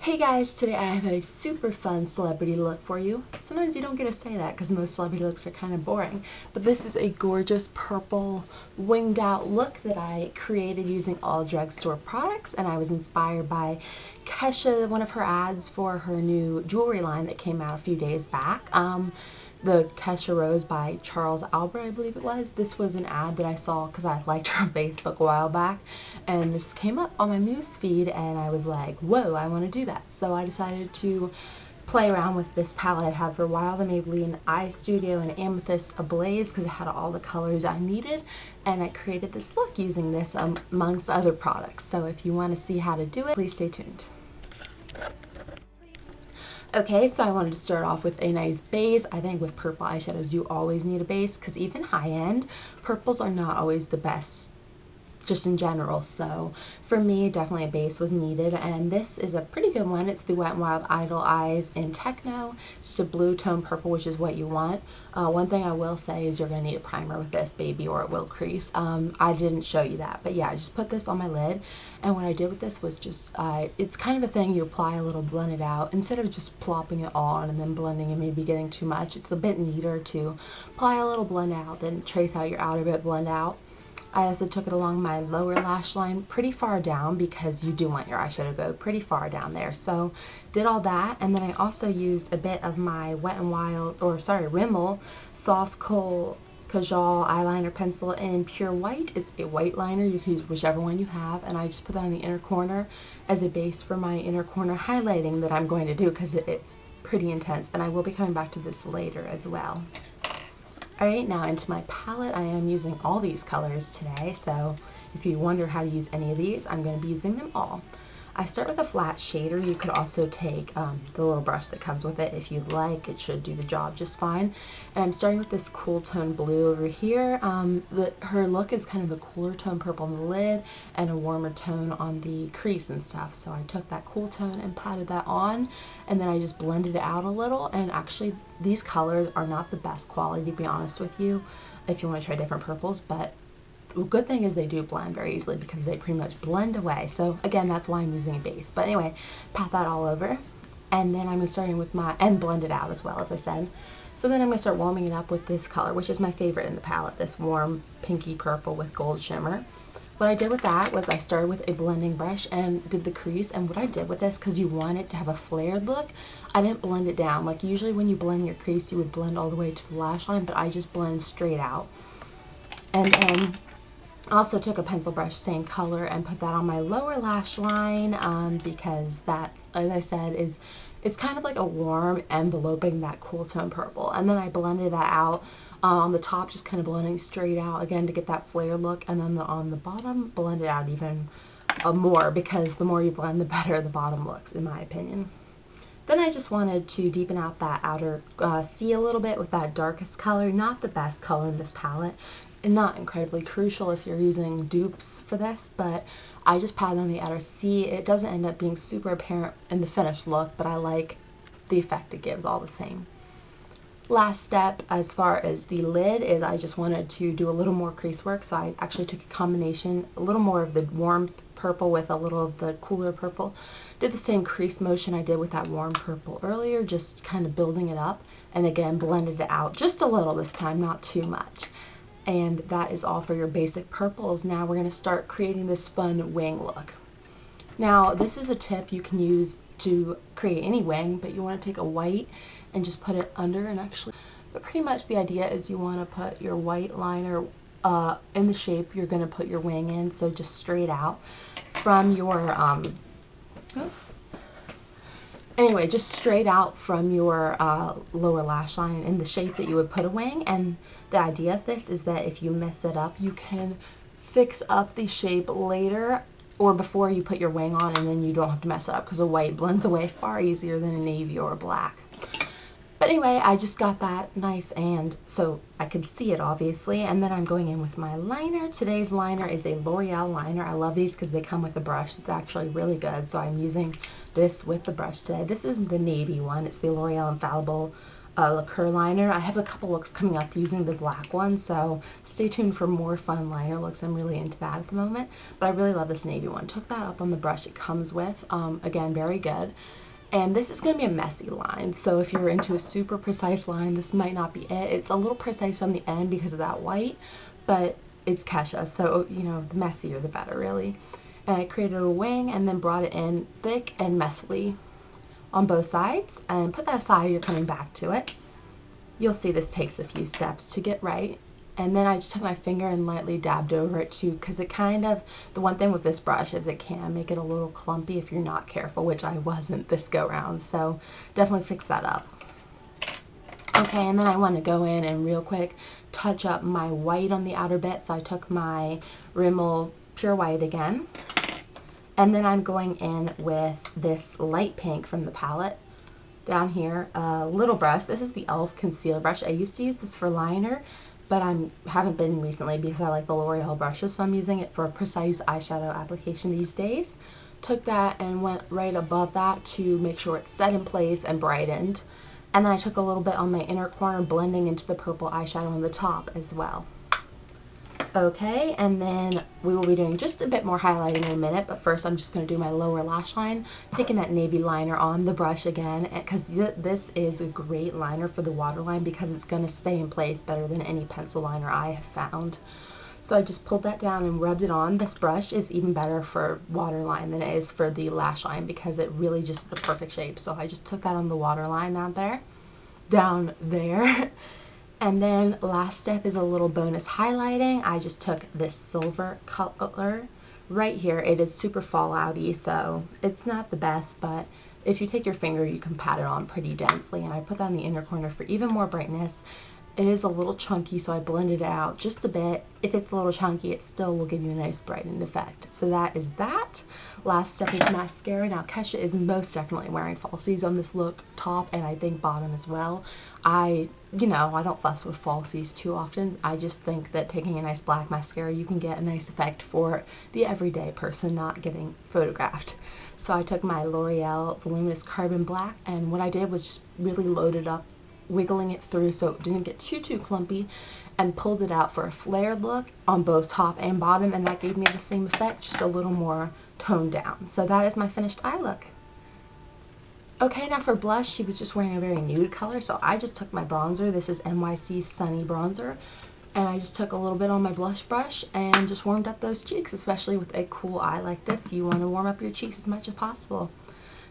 Hey guys, today I have a super fun celebrity look for you. Sometimes you don't get to say that because most celebrity looks are kind of boring, but this is a gorgeous purple winged out look that I created using all drugstore products, and I was inspired by Kesha, one of her ads for her new jewelry line that came out a few days back. The Kesha Rose by Charles Albert, I believe it was. This was an ad that I saw because I liked her on Facebook a while back, and this came up on my news feed and I was like, whoa, I want to do that. So I decided to play around with this palette I've had for a while, the Maybelline Eyestudio and Amethyst Ablazed, because it had all the colors I needed, and I created this look using this amongst other products. So if you want to see how to do it, please stay tuned. Okay, so I wanted to start off with a nice base. I think with purple eyeshadows you always need a base because even high-end, purples are not always the best just in general. So for me, definitely a base was needed, and this is a pretty good one. It's the Wet n Wild Idoleyes in Techno. It's a blue tone purple, which is what you want. One thing I will say is you're going to need a primer with this, baby, or it will crease. I didn't show you that, but yeah, I just put this on my lid, and what I did with this was just, it's kind of a thing you apply a little, blend it out, instead of just plopping it on and then blending and maybe getting too much. It's a bit neater to apply a little, blend out, then trace out your outer bit, blend out. I also took it along my lower lash line pretty far down because you do want your eyeshadow to go pretty far down there. So did all that, and then I also used a bit of my Rimmel Soft Kohl Kajal eyeliner pencil in pure white. It's a white liner, you can use whichever one you have, and I just put that on the inner corner as a base for my inner corner highlighting that I'm going to do because it's pretty intense, and I will be coming back to this later as well. Alright, now into my palette. I am using all these colors today, so if you wonder how to use any of these, I'm going to be using them all. I start with a flat shader. You could also take the little brush that comes with it if you'd like. It should do the job just fine. And I'm starting with this cool tone blue over here. Her look is kind of a cooler tone purple on the lid and a warmer tone on the crease and stuff. So I took that cool tone and patted that on, and then I just blended it out a little. And actually, these colors are not the best quality, to be honest with you, if you want to try different purples, but the good thing is they do blend very easily because they pretty much blend away. So again, that's why I'm using a base. But anyway, pat that all over, and then I'm starting with and blend it out as well, as I said. So then I'm going to start warming it up with this color, which is my favorite in the palette, this warm pinky purple with gold shimmer. What I did with that was I started with a blending brush and did the crease, and what I did with this, because you want it to have a flared look, I didn't blend it down. Like usually when you blend your crease, you would blend all the way to the lash line, but I just blend straight out. And then I also took a pencil brush, same color, and put that on my lower lash line because that, as I said, it's kind of like a warm enveloping that cool tone purple. And then I blended that out on the top, just kind of blending straight out again to get that flare look, and then on the bottom, blend it out even more, because the more you blend, the better the bottom looks, in my opinion. Then I just wanted to deepen out that outer C a little bit with that darkest color. Not the best color in this palette, and not incredibly crucial if you're using dupes for this, but I just patted on the outer C. It doesn't end up being super apparent in the finished look, but I like the effect it gives all the same. Last step as far as the lid is I just wanted to do a little more crease work, so I actually took a combination, a little more of the warm purple with a little of the cooler purple. Did the same crease motion I did with that warm purple earlier, just kind of building it up, and again blended it out just a little this time, not too much. And that is all for your basic purples. Now we're going to start creating this fun wing look. Now this is a tip you can use to create any wing, but you want to take a white and just put it under, and actually, but pretty much the idea is you want to put your white liner in the shape you're going to put your wing in, so just straight out from your anyway, just straight out from your lower lash line in the shape that you would put a wing. And the idea of this is that if you mess it up, you can fix up the shape later or before you put your wing on, and then you don't have to mess it up because a white blends away far easier than a navy or a black. But anyway, I just got that nice, and so I could see it obviously, and then I'm going in with my liner. Today's liner is a L'Oreal liner. I love these because they come with a brush. It's actually really good, so I'm using this with the brush today. This is the navy one. It's the L'Oreal Infallible Laquer liner. I have a couple looks coming up using the black one, so stay tuned for more fun liner looks. I'm really into that at the moment, but I really love this navy one. Took that up on the brush it comes with. Again, very good. And this is going to be a messy line, so if you're into a super precise line, this might not be it. It's a little precise on the end because of that white, but it's Kesha, so, you know, the messier the better, really. And I created a wing and then brought it in thick and messily on both sides, and put that aside. You're coming back to it. You'll see this takes a few steps to get right. And then I just took my finger and lightly dabbed over it too, because it kind of, the one thing with this brush is it can make it a little clumpy if you're not careful, which I wasn't this go round, so definitely fix that up. Okay, and then I want to go in and real quick touch up my white on the outer bit, so I took my Rimmel Pure White again, and then I'm going in with this light pink from the palette. Down here, a little brush. This is the e.l.f. concealer brush. I used to use this for liner, but I haven't been recently because I like the L'Oreal brushes, so I'm using it for a precise eyeshadow application these days. Took that and went right above that to make sure it's set in place and brightened. And then I took a little bit on my inner corner, blending into the purple eyeshadow on the top as well. Okay, and then we will be doing just a bit more highlighting in a minute, but first I'm just going to do my lower lash line, taking that navy liner on the brush again, because this is a great liner for the waterline because it's going to stay in place better than any pencil liner I have found. So I just pulled that down and rubbed it on. This brush is even better for waterline than it is for the lash line because it really just is the perfect shape. So I just took that on the waterline down there. And then last step is a little bonus highlighting. I just took this silver color right here. It is super fallouty, so it's not the best, but if you take your finger you can pat it on pretty densely, and I put that in the inner corner for even more brightness. It is a little chunky, so I blended it out just a bit. If it's a little chunky, it still will give you a nice brightened effect. So that is that. Last step is mascara. Now, Kesha is most definitely wearing falsies on this look, top and I think bottom as well. I don't fuss with falsies too often. I just think that taking a nice black mascara, you can get a nice effect for the everyday person not getting photographed. So I took my L'Oreal Voluminous Carbon Black, and what I did was just really load it up, wiggling it through so it didn't get too clumpy, and pulled it out for a flared look on both top and bottom, and that gave me the same effect, just a little more toned down. So that is my finished eye look. Okay, now for blush, she was just wearing a very nude color, so I just took my bronzer. This is NYC Sunny Bronzer, and I just took a little bit on my blush brush and just warmed up those cheeks, especially with a cool eye like this. You want to warm up your cheeks as much as possible.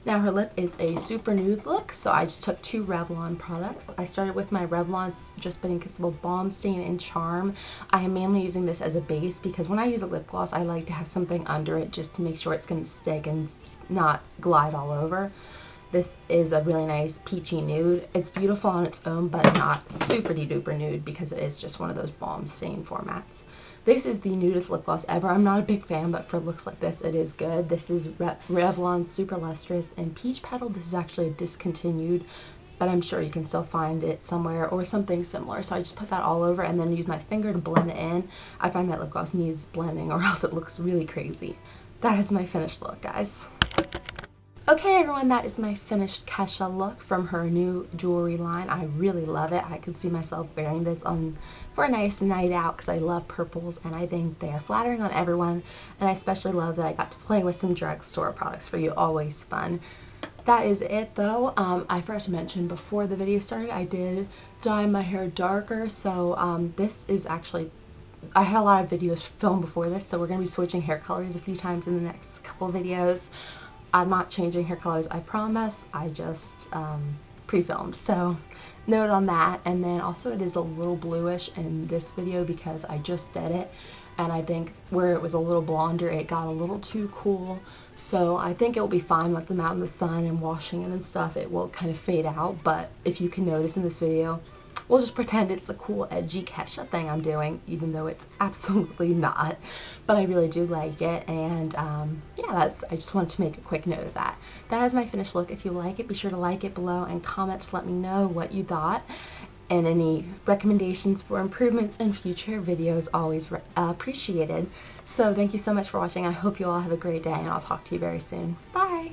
Now her lip is a super nude look, so I just took 2 Revlon products. I started with my Revlon Just Bitten Kissable Balm Stain and Charm. I am mainly using this as a base because when I use a lip gloss, I like to have something under it just to make sure it's going to stick and not glide all over. This is a really nice peachy nude. It's beautiful on its own, but not super duper nude because it is just one of those balm stain formats. This is the nudest lip gloss ever. I'm not a big fan, but for looks like this, it is good. This is Revlon Super Lustrous in Peach Petal. This is actually a discontinued, but I'm sure you can still find it somewhere or something similar. So I just put that all over and then use my finger to blend it in. I find that lip gloss needs blending or else it looks really crazy. That is my finished look, guys. Okay, everyone, that is my finished Kesha look from her new jewelry line. I really love it. I could see myself wearing this for a nice night out because I love purples and I think they are flattering on everyone. And I especially love that I got to play with some drugstore products for you. Always fun. That is it, though. I forgot to mention before the video started, I did dye my hair darker. So this is actually, I had a lot of videos filmed before this, so we're going to be switching hair colors a few times in the next couple videos. I'm not changing hair colors, I promise. I just pre-filmed, so note on that. And then also it is a little bluish in this video because I just did it, and I think where it was a little blonder, it got a little too cool. So I think it will be fine with them out in the sun and washing it and stuff. It will kind of fade out, but if you can notice in this video, we'll just pretend it's a cool edgy Kesha thing I'm doing, even though it's absolutely not. But I really do like it, and yeah, I just wanted to make a quick note of that. That is my finished look. If you like it, be sure to like it below and comment to let me know what you thought. And any recommendations for improvements in future videos, always appreciated. So thank you so much for watching. I hope you all have a great day, and I'll talk to you very soon. Bye!